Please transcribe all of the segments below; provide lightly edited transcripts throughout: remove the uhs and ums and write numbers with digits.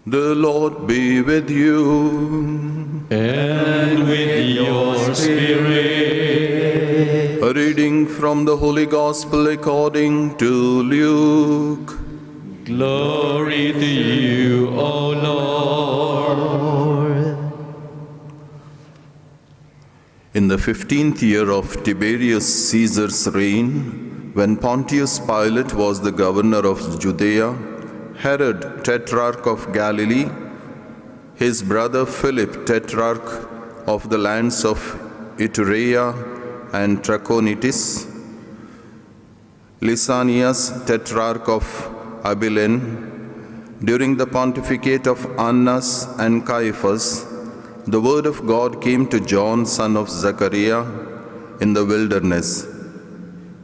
The Lord be with you. And with your spirit. A reading from the Holy Gospel according to Luke. Glory to you, O Lord. In the 15th year of Tiberius Caesar's reign, when Pontius Pilate was the governor of Judea, Herod, tetrarch of Galilee, his brother Philip, tetrarch of the lands of Iturea and Trachonitis, Lysanias, tetrarch of Abilene, during the pontificate of Annas and Caiaphas, the word of God came to John, son of Zechariah, in the wilderness.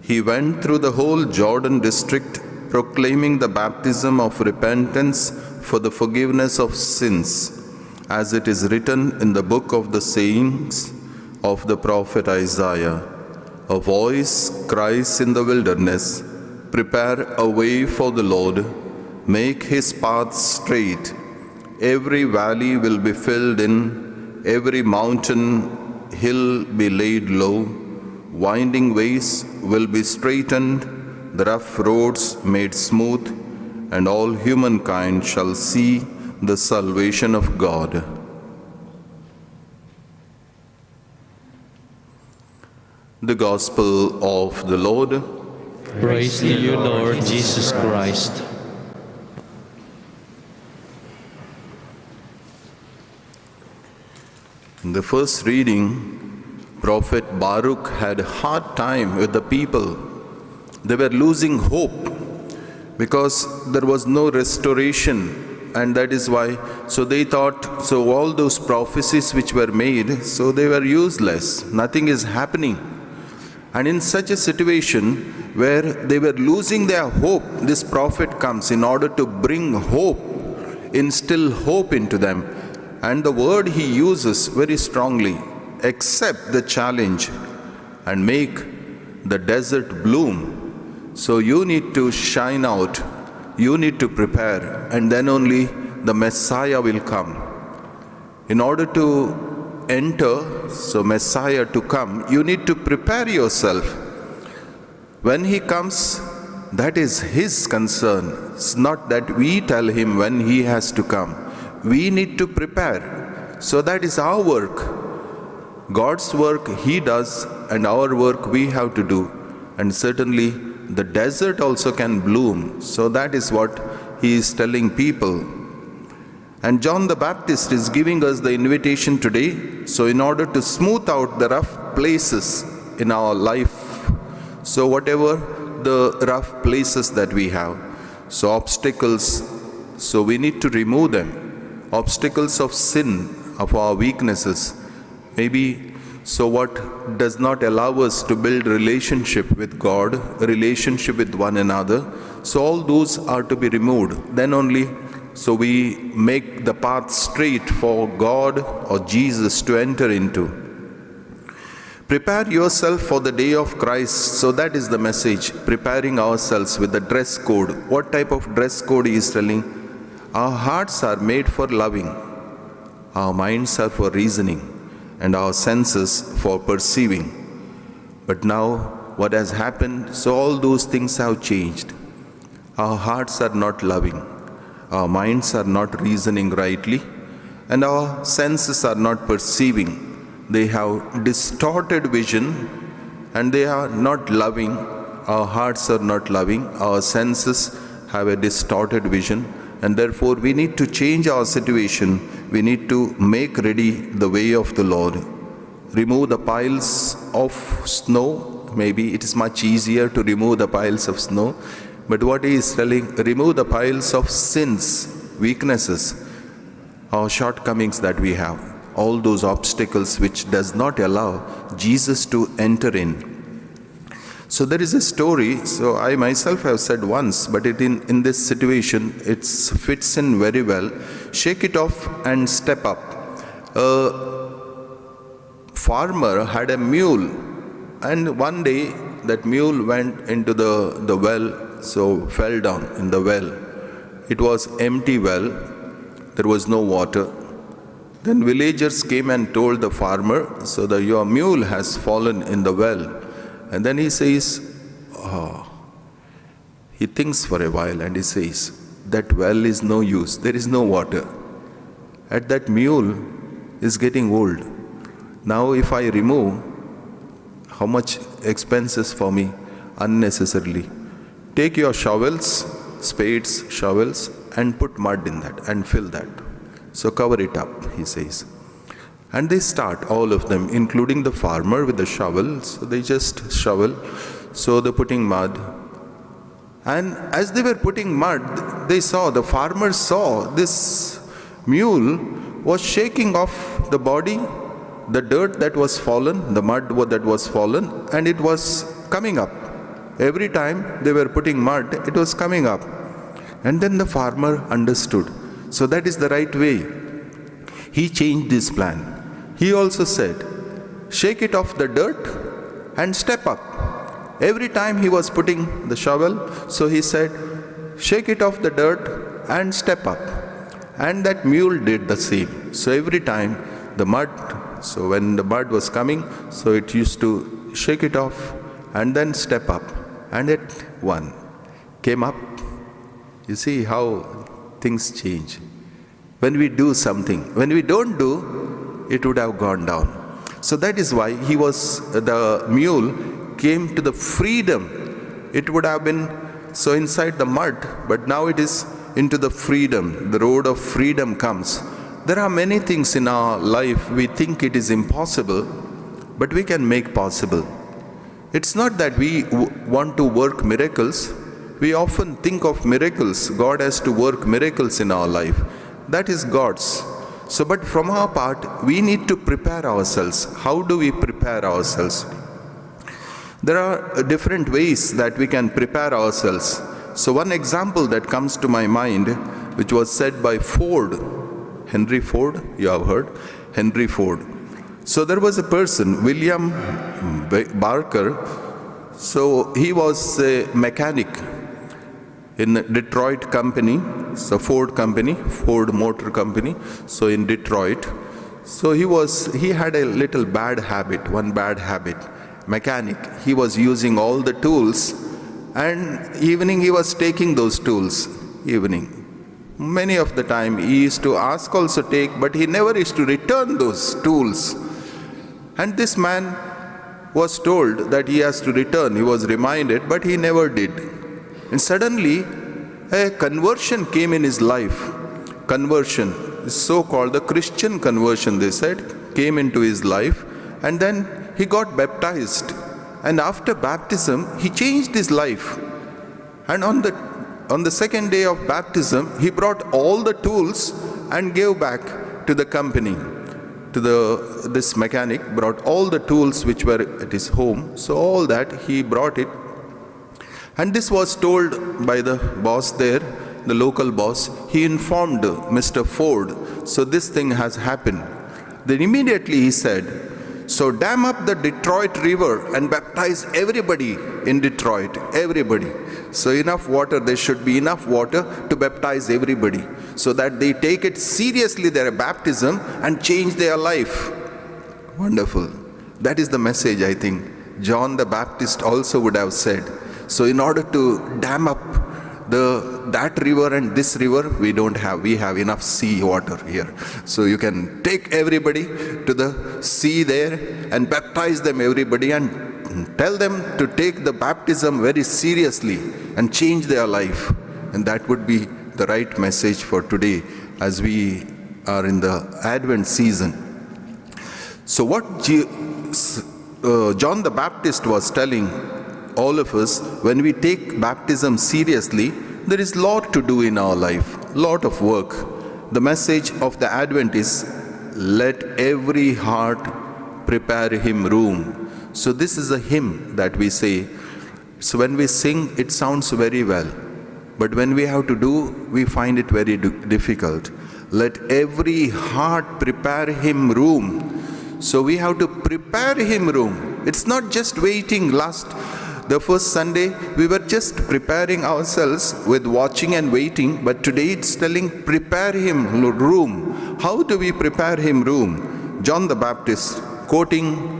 He went through the whole Jordan district, proclaiming the baptism of repentance for the forgiveness of sins, as it is written in the book of the sayings of the prophet Isaiah. A voice cries in the wilderness, "Prepare a way for the Lord, make his paths straight. Every valley will be filled in, every mountain hill be laid low, winding ways will be straightened, the rough roads made smooth, and all humankind shall see the salvation of God." The Gospel of the Lord. Praise to you, Lord Jesus Christ. In the first reading, Prophet Baruch had a hard time with the people. They were losing hope because there was no restoration, and that is why, so they thought, so all those prophecies which were made, so they were useless, nothing is happening. And in such a situation where they were losing their hope, this prophet comes in order to bring hope, instill hope into them. And the word he uses very strongly, accept the challenge and make the desert bloom. So you need to shine out, you need to prepare, and then only the Messiah will come. In order to enter, so Messiah to come, you need to prepare yourself. When he comes, that is his concern. It's not that we tell him when he has to come. We need to prepare. So that is our work. God's work he does, and our work we have to do. And certainly the desert also can bloom. So that is what he is telling people. And John the Baptist is giving us the invitation today. So in order to smooth out the rough places in our life, so whatever the rough places that we have, so obstacles, so we need to remove them. Obstacles of sin, of our weaknesses, maybe, so what does not allow us to build relationship with God, relationship with one another, so all those are to be removed. Then only, so we make the path straight for God or Jesus to enter into. Prepare yourself for the day of Christ. So that is the message, preparing ourselves with the dress code. What type of dress code he is telling? Our hearts are made for loving, our minds are for reasoning, and our senses for perceiving. But now what has happened, so all those things have changed. Our hearts are not loving, our minds are not reasoning rightly, and our senses are not perceiving. They have distorted vision, and they are not loving. Our hearts are not loving, our senses have a distorted vision, and therefore we need to change our situation. We need to make ready the way of the Lord. Remove the piles of snow. Maybe it is much easier to remove the piles of snow, but what he is telling, remove the piles of sins, weaknesses, our shortcomings that we have, all those obstacles which does not allow Jesus to enter in. So there is a story, so I myself have said once, but in this situation, it fits in very well. Shake it off and step up. A farmer had a mule, and one day that mule went into the well, so fell down in the well. It was empty well, there was no water. Then villagers came and told the farmer, so that your mule has fallen in the well. And then he says, he thinks for a while and he says, that well is no use, there is no water. And that mule is getting old. Now if I remove, how much expenses for me unnecessarily? Take your shovels, spades, shovels, and put mud in that and fill that. So cover it up, he says. And they start, all of them, including the farmer with the shovels. So they just shovel. So they're putting mud. And as they were putting mud, the farmer saw this mule was shaking off the body, the dirt that was fallen, the mud that was fallen, and it was coming up. Every time they were putting mud, it was coming up. And then the farmer understood. So that is the right way. He changed his plan. He also said, shake it off the dirt and step up. Every time he was putting the shovel, so he said, shake it off the dirt and step up. And that mule did the same. So every time the mud, so when the mud was coming, so it used to shake it off and then step up. And it came up. You see how things change. When we do something, when we don't do, it would have gone down. So that is why the mule came to the freedom. It would have been so inside the mud, but now it is into the freedom. The road of freedom comes. There are many things in our life we think it is impossible, but we can make possible. It's not that we want to work miracles. We often think of miracles. God has to work miracles in our life. That is God's. So, but from our part, we need to prepare ourselves. How do we prepare ourselves? There are different ways that we can prepare ourselves. So one example that comes to my mind, which was said by Ford, Henry Ford, you have heard, Henry Ford. So there was a person, William Barker. So he was a mechanic in Detroit company, so Ford company, Ford Motor Company, so in Detroit. So he had a little bad habit, one bad habit, mechanic. He was using all the tools, and evening he was taking those tools, evening. Many of the time he used to ask also take, but he never used to return those tools. And this man was told that he has to return. He was reminded, but he never did. And suddenly, a conversion came in his life. Conversion is so-called the Christian conversion, they said, came into his life. And then he got baptized. And after baptism, he changed his life. And on the second day of baptism, he brought all the tools and gave back to the company. This mechanic brought all the tools which were at his home. So all that, he brought it. And this was told by the boss there, the local boss. He informed Mr. Ford, so this thing has happened. Then immediately he said, so dam up the Detroit River and baptize everybody in Detroit, everybody. So enough water, there should be enough water to baptize everybody, so that they take it seriously, their baptism, and change their life. Wonderful. That is the message, I think, John the Baptist also would have said. So in order to dam up that river and this river, we have enough sea water here. So you can take everybody to the sea there and baptize them, everybody, and tell them to take the baptism very seriously and change their life. And that would be the right message for today as we are in the Advent season. So what John the Baptist was telling all of us, when we take baptism seriously, there is lot to do in our life, lot of work. The message of the Advent is, let every heart prepare him room. So this is a hymn that we say. So when we sing, it sounds very well. But when we have to do, we find it very difficult. Let every heart prepare him room. So we have to prepare him room. It's not just waiting the The first Sunday, we were just preparing ourselves with watching and waiting, but today it's telling, prepare him room. How do we prepare him room? John the Baptist quoting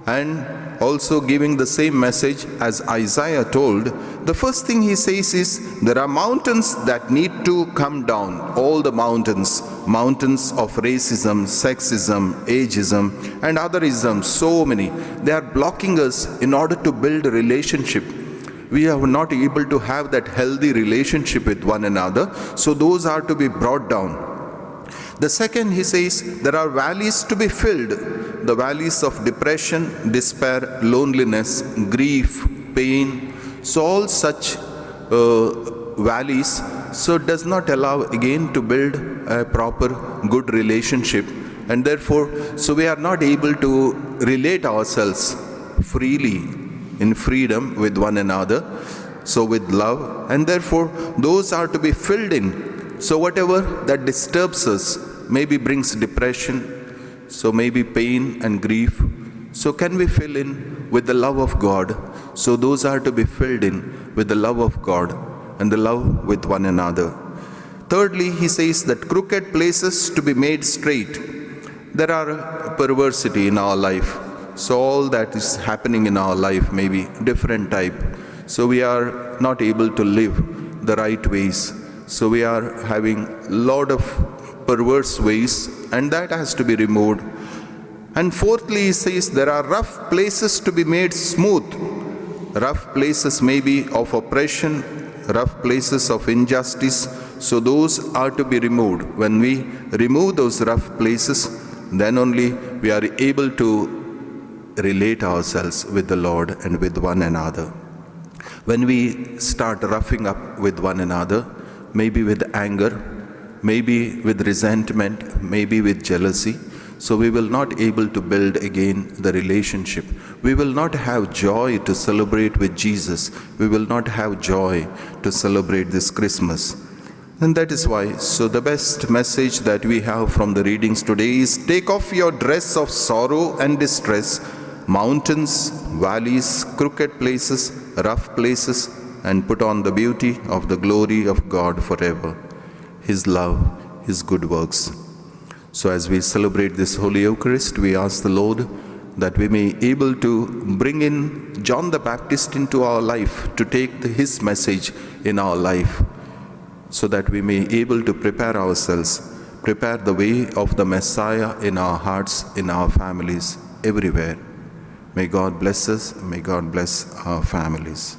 and also giving the same message as Isaiah told. The first thing he says is, there are mountains that need to come down. All the mountains of racism, sexism, ageism, and other isms, so many. They are blocking us in order to build a relationship. We are not able to have that healthy relationship with one another, so those are to be brought down. The second, he says, there are valleys to be filled. The valleys of depression, despair, loneliness, grief, pain. So all such valleys, so it does not allow again to build a proper good relationship. And therefore, so we are not able to relate ourselves freely, in freedom with one another, so with love. And therefore, those are to be filled in. So whatever that disturbs us, maybe brings depression, so maybe pain and grief, so can we fill in with the love of God? So those are to be filled in with the love of God and the love with one another. Thirdly, he says that crooked places to be made straight. There are perversity in our life. So all that is happening in our life may be different type. So we are not able to live the right ways. So we are having a lot of perverse ways, and that has to be removed. And fourthly, he says there are rough places to be made smooth. Rough places may be of oppression, rough places of injustice, so those are to be removed. When we remove those rough places, then only we are able to relate ourselves with the Lord and with one another. When we start roughing up with one another, maybe with anger, maybe with resentment, maybe with jealousy, so we will not able to build again the relationship. We will not have joy to celebrate with Jesus. We will not have joy to celebrate this Christmas. And that is why, so the best message that we have from the readings today is, take off your dress of sorrow and distress, mountains, valleys, crooked places, rough places, and put on the beauty of the glory of God forever. His love, His good works. So as we celebrate this Holy Eucharist, we ask the Lord that we may be able to bring in John the Baptist into our life, to take his message in our life, so that we may be able to prepare ourselves, prepare the way of the Messiah in our hearts, in our families, everywhere. May God bless us, may God bless our families.